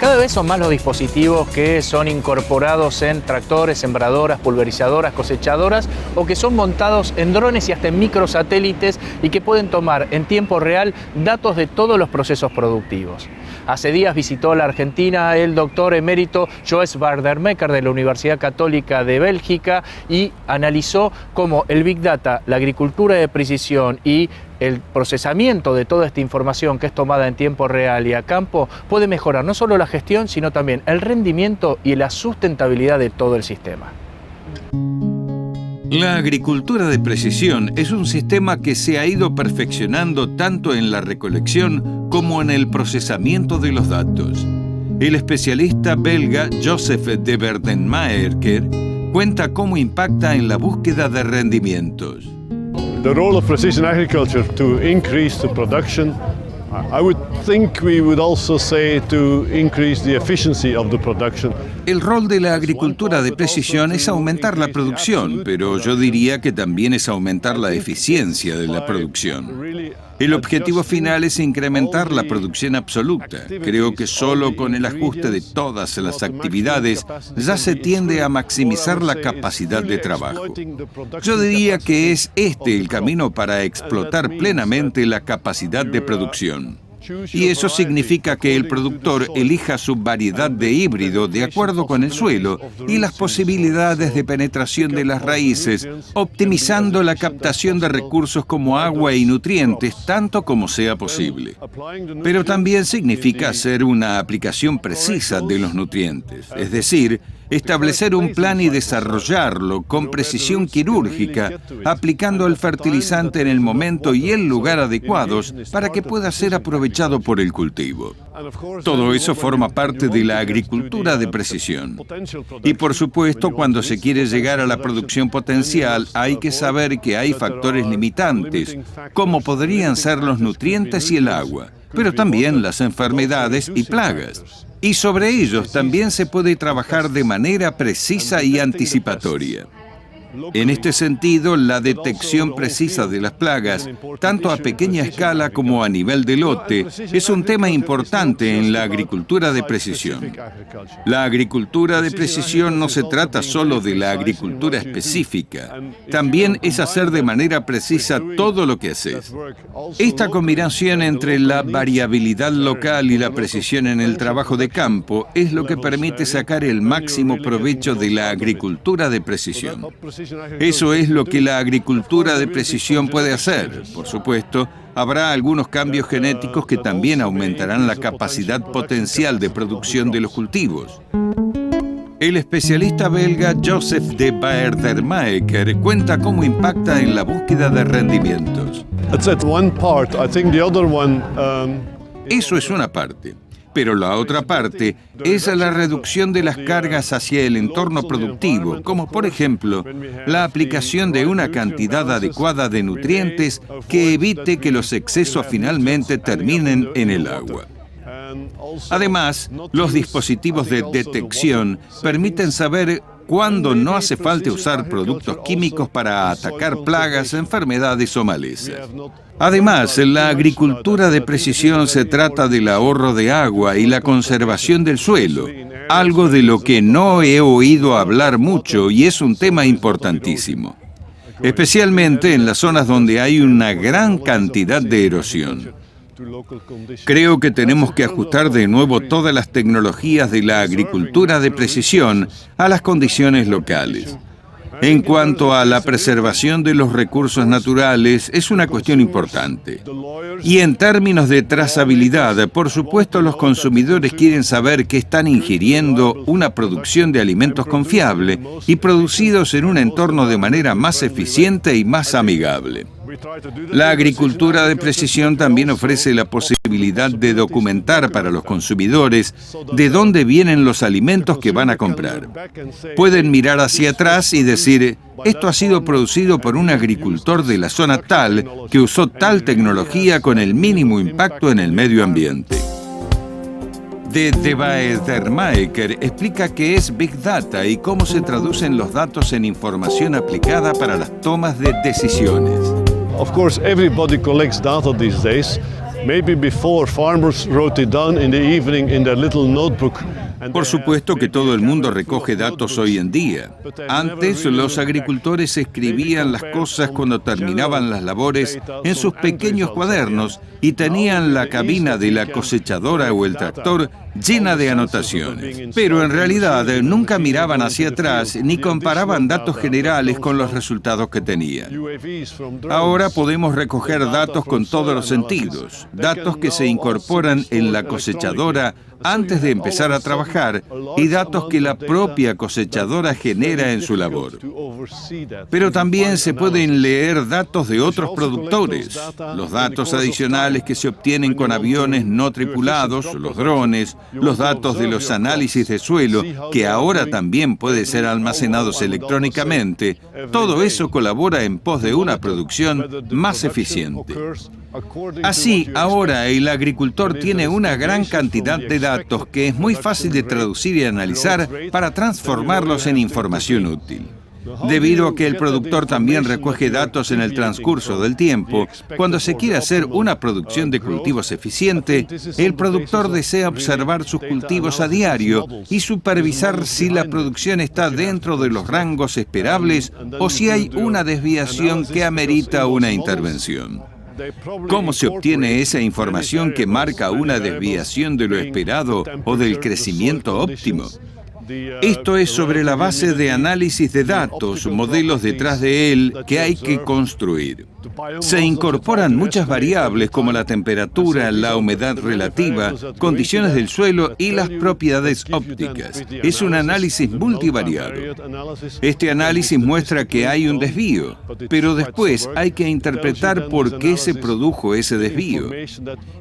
Cada vez son más los dispositivos que son incorporados en tractores, sembradoras, pulverizadoras, cosechadoras o que son montados en drones y hasta en microsatélites y que pueden tomar en tiempo real datos de todos los procesos productivos. Hace días visitó la Argentina el doctor emérito Joes Waardermecker de la Universidad Católica de Bélgica y analizó cómo el Big Data, la agricultura de precisión y el procesamiento de toda esta información que es tomada en tiempo real y a campo puede mejorar no solo la gestión, sino también el rendimiento y la sustentabilidad de todo el sistema. La agricultura de precisión es un sistema que se ha ido perfeccionando tanto en la recolección como en el procesamiento de los datos. El especialista belga Joseph de Waardermecker cuenta cómo impacta en la búsqueda de rendimientos. The role of precision agriculture to increase the production, I would think we would also say to increase the efficiency of the production. El rol de la agricultura de precisión es aumentar la producción, pero yo diría que también es aumentar la eficiencia de la producción. El objetivo final es incrementar la producción absoluta. Creo que solo con el ajuste de todas las actividades ya se tiende a maximizar la capacidad de trabajo. Yo diría que es este el camino para explotar plenamente la capacidad de producción. Y eso significa que el productor elija su variedad de híbrido de acuerdo con el suelo y las posibilidades de penetración de las raíces, optimizando la captación de recursos como agua y nutrientes tanto como sea posible. Pero también significa hacer una aplicación precisa de los nutrientes, es decir, establecer un plan y desarrollarlo con precisión quirúrgica, aplicando el fertilizante en el momento y el lugar adecuados para que pueda ser aprovechado por el cultivo. Todo eso forma parte de la agricultura de precisión. Y por supuesto, cuando se quiere llegar a la producción potencial, hay que saber que hay factores limitantes, como podrían ser los nutrientes y el agua, pero también las enfermedades y plagas. Y sobre ellos también se puede trabajar de manera precisa y anticipatoria. En este sentido, la detección precisa de las plagas, tanto a pequeña escala como a nivel de lote, es un tema importante en la agricultura de precisión. La agricultura de precisión no se trata solo de la agricultura específica, también es hacer de manera precisa todo lo que haces. Esta combinación entre la variabilidad local y la precisión en el trabajo de campo es lo que permite sacar el máximo provecho de la agricultura de precisión. Eso es lo que la agricultura de precisión puede hacer. Por supuesto, habrá algunos cambios genéticos que también aumentarán la capacidad potencial de producción de los cultivos. El especialista belga Joseph de Waardermecker cuenta cómo impacta en la búsqueda de rendimientos. Eso es una parte. Pero la otra parte es la reducción de las cargas hacia el entorno productivo, como por ejemplo la aplicación de una cantidad adecuada de nutrientes que evite que los excesos finalmente terminen en el agua. Además, los dispositivos de detección permiten saber cuándo no hace falta usar productos químicos para atacar plagas, enfermedades o malezas. Además, en la agricultura de precisión se trata del ahorro de agua y la conservación del suelo, algo de lo que no he oído hablar mucho y es un tema importantísimo, especialmente en las zonas donde hay una gran cantidad de erosión. Creo que tenemos que ajustar de nuevo todas las tecnologías de la agricultura de precisión a las condiciones locales. En cuanto a la preservación de los recursos naturales, es una cuestión importante. Y en términos de trazabilidad, por supuesto, los consumidores quieren saber que están ingiriendo una producción de alimentos confiable y producidos en un entorno de manera más eficiente y más amigable. La agricultura de precisión también ofrece la posibilidad de documentar para los consumidores de dónde vienen los alimentos que van a comprar. Pueden mirar hacia atrás y decir, esto ha sido producido por un agricultor de la zona tal que usó tal tecnología con el mínimo impacto en el medio ambiente. De Waardermecker explica qué es Big Data y cómo se traducen los datos en información aplicada para las tomas de decisiones. Of course, everybody collects data these days, Maybe before farmers wrote it down in the evening in their little notebook. Por supuesto que todo el mundo recoge datos hoy en día. Antes, los agricultores escribían las cosas cuando terminaban las labores en sus pequeños cuadernos y tenían la cabina de la cosechadora o el tractor llena de anotaciones. Pero en realidad nunca miraban hacia atrás ni comparaban datos generales con los resultados que tenían. Ahora podemos recoger datos con todos los sentidos, datos que se incorporan en la cosechadora antes de empezar a trabajar y datos que la propia cosechadora genera en su labor. Pero también se pueden leer datos de otros productores, los datos adicionales que se obtienen con aviones no tripulados, los drones, los datos de los análisis de suelo, que ahora también pueden ser almacenados electrónicamente. Todo eso colabora en pos de una producción más eficiente. Así, ahora el agricultor tiene una gran cantidad de datos que es muy fácil de traducir y analizar para transformarlos en información útil. Debido a que el productor también recoge datos en el transcurso del tiempo, cuando se quiere hacer una producción de cultivos eficiente, el productor desea observar sus cultivos a diario y supervisar si la producción está dentro de los rangos esperables o si hay una desviación que amerita una intervención. ¿Cómo se obtiene esa información que marca una desviación de lo esperado o del crecimiento óptimo? Esto es sobre la base de análisis de datos, modelos detrás de él que hay que construir. Se incorporan muchas variables como la temperatura, la humedad relativa, condiciones del suelo y las propiedades ópticas. Es un análisis multivariado. Este análisis muestra que hay un desvío, pero después hay que interpretar por qué se produjo ese desvío.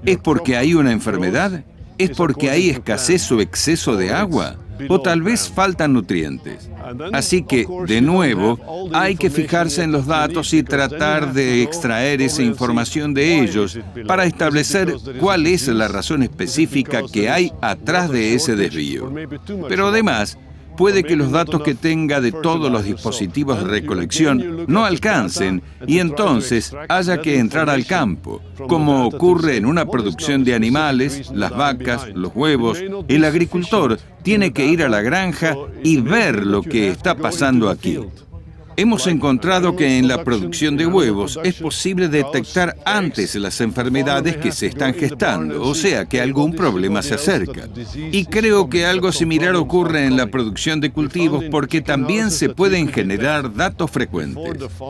¿Es porque hay una enfermedad? ¿Es porque hay escasez o exceso de agua? O tal vez faltan nutrientes. Así que, de nuevo, hay que fijarse en los datos y tratar de extraer esa información de ellos para establecer cuál es la razón específica que hay atrás de ese desvío. Pero además, puede que los datos que tenga de todos los dispositivos de recolección no alcancen y entonces haya que entrar al campo, como ocurre en una producción de animales, las vacas, los huevos. El agricultor tiene que ir a la granja y ver lo que está pasando aquí. Hemos encontrado que en la producción de huevos es posible detectar antes las enfermedades que se están gestando, o sea que algún problema se acerca. Y creo que algo similar ocurre en la producción de cultivos porque también se pueden generar datos frecuentes.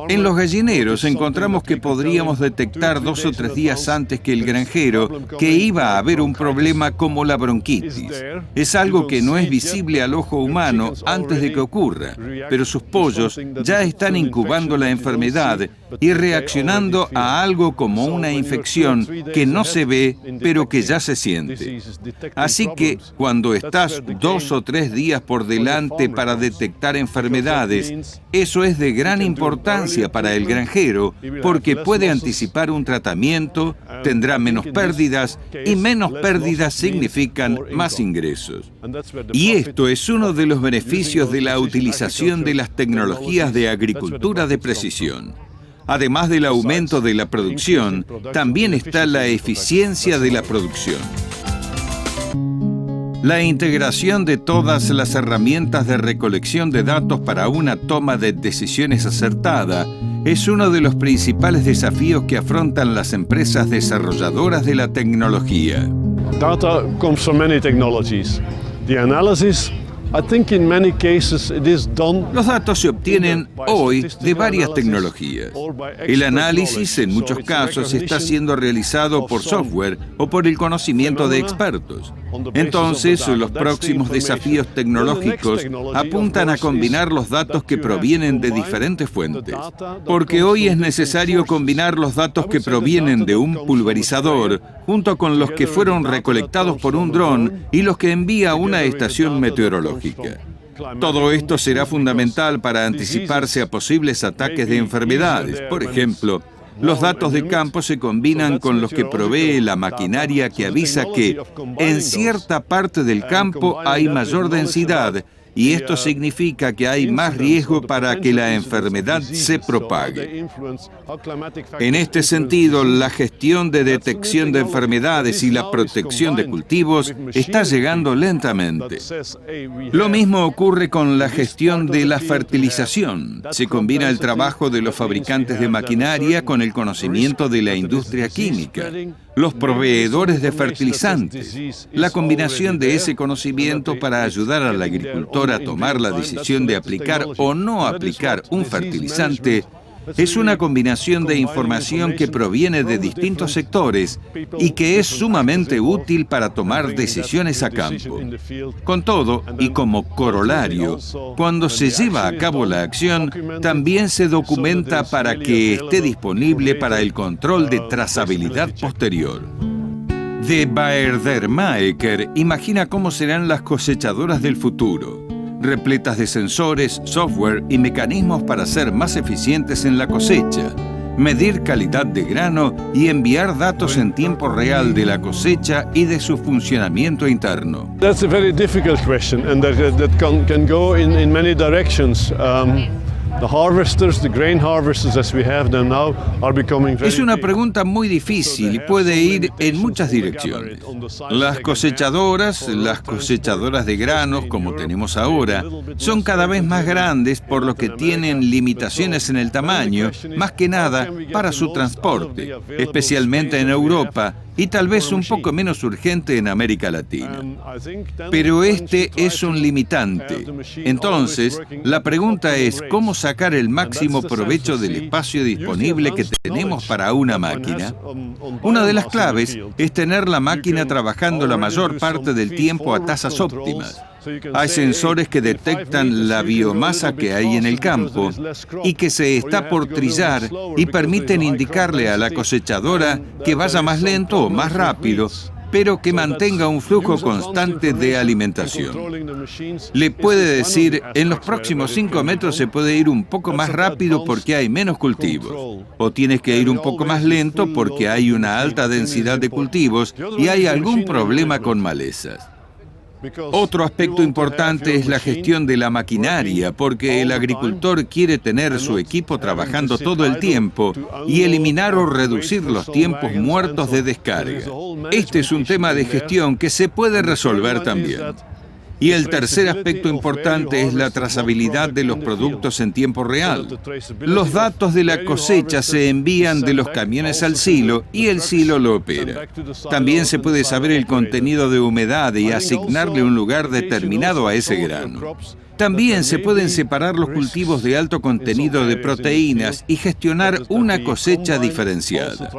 En los gallineros encontramos que podríamos detectar 2 o 3 días antes que el granjero que iba a haber un problema como la bronquitis. Es algo que no es visible al ojo humano antes de que ocurra, pero sus pollos ya están incubando la enfermedad y reaccionando a algo como una infección que no se ve, pero que ya se siente. Así que cuando estás 2 o 3 días por delante para detectar enfermedades, eso es de gran importancia para el granjero porque puede anticipar un tratamiento, tendrá menos pérdidas y menos pérdidas significan más ingresos. Y esto es uno de los beneficios de la utilización de las tecnologías de agricultura de precisión. Además del aumento de la producción, también está la eficiencia de la producción. La integración de todas las herramientas de recolección de datos para una toma de decisiones acertada es uno de los principales desafíos que afrontan las empresas desarrolladoras de la tecnología. Data comes from many technologies. The analysis, I think in many cases it is done. Los datos se obtienen hoy de varias tecnologías. El análisis en muchos casos está siendo realizado por software o por el conocimiento de expertos. Entonces, los próximos desafíos tecnológicos apuntan a combinar los datos que provienen de diferentes fuentes. Porque hoy es necesario combinar los datos que provienen de un pulverizador junto con los que fueron recolectados por un dron y los que envía una estación meteorológica. Todo esto será fundamental para anticiparse a posibles ataques de enfermedades. Por ejemplo, los datos de campo se combinan con los que provee la maquinaria que avisa que en cierta parte del campo hay mayor densidad y esto significa que hay más riesgo para que la enfermedad se propague. En este sentido, la gestión de detección de enfermedades y la protección de cultivos está llegando lentamente. Lo mismo ocurre con la gestión de la fertilización. Se combina el trabajo de los fabricantes de maquinaria con el conocimiento de la industria química, los proveedores de fertilizantes. La combinación de ese conocimiento para ayudar al agricultor a tomar la decisión de aplicar o no aplicar un fertilizante es una combinación de información que proviene de distintos sectores y que es sumamente útil para tomar decisiones a campo. Con todo, y como corolario, cuando se lleva a cabo la acción, también se documenta para que esté disponible para el control de trazabilidad posterior. De Baerdermaeker imagina cómo serán las cosechadoras del futuro, repletas de sensores, software y mecanismos para ser más eficientes en la cosecha, medir calidad de grano y enviar datos en tiempo real de la cosecha y de su funcionamiento interno. That's a very difficult question, and that can go in many directions. The harvesters, the grain harvesters as we have them now, are becoming very Es una big. pregunta muy difícil y puede ir en muchas direcciones. Las cosechadoras de granos, como tenemos ahora, son cada vez más grandes, por lo que tienen limitaciones en el tamaño, más que nada para su transporte, especialmente en Europa, y tal vez un poco menos urgente en América Latina. Pero este es un limitante. Entonces, la pregunta es cómo sacar el máximo provecho del espacio disponible que tenemos para una máquina. Una de las claves es tener la máquina trabajando la mayor parte del tiempo a tasas óptimas. Hay sensores que detectan la biomasa que hay en el campo y que se está por trillar y permiten indicarle a la cosechadora que vaya más lento o más rápido, pero que mantenga un flujo constante de alimentación. Le puede decir, en los próximos 5 metros se puede ir un poco más rápido porque hay menos cultivos, o tienes que ir un poco más lento porque hay una alta densidad de cultivos y hay algún problema con malezas. Otro aspecto importante es la gestión de la maquinaria, porque el agricultor quiere tener su equipo trabajando todo el tiempo y eliminar o reducir los tiempos muertos de descarga. Este es un tema de gestión que se puede resolver también. Y el tercer aspecto importante es la trazabilidad de los productos en tiempo real. Los datos de la cosecha se envían de los camiones al silo y el silo lo opera. También se puede saber el contenido de humedad y asignarle un lugar determinado a ese grano. También se pueden separar los cultivos de alto contenido de proteínas y gestionar una cosecha diferenciada.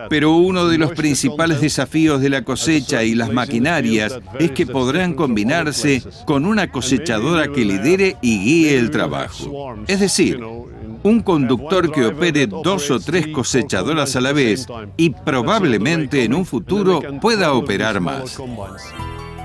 Pero uno de los principales desafíos de la cosecha y las maquinarias es que podrán combinarse con una cosechadora que lidere y guíe el trabajo. Es decir, un conductor que opere 2 o 3 cosechadoras a la vez y probablemente en un futuro pueda operar más.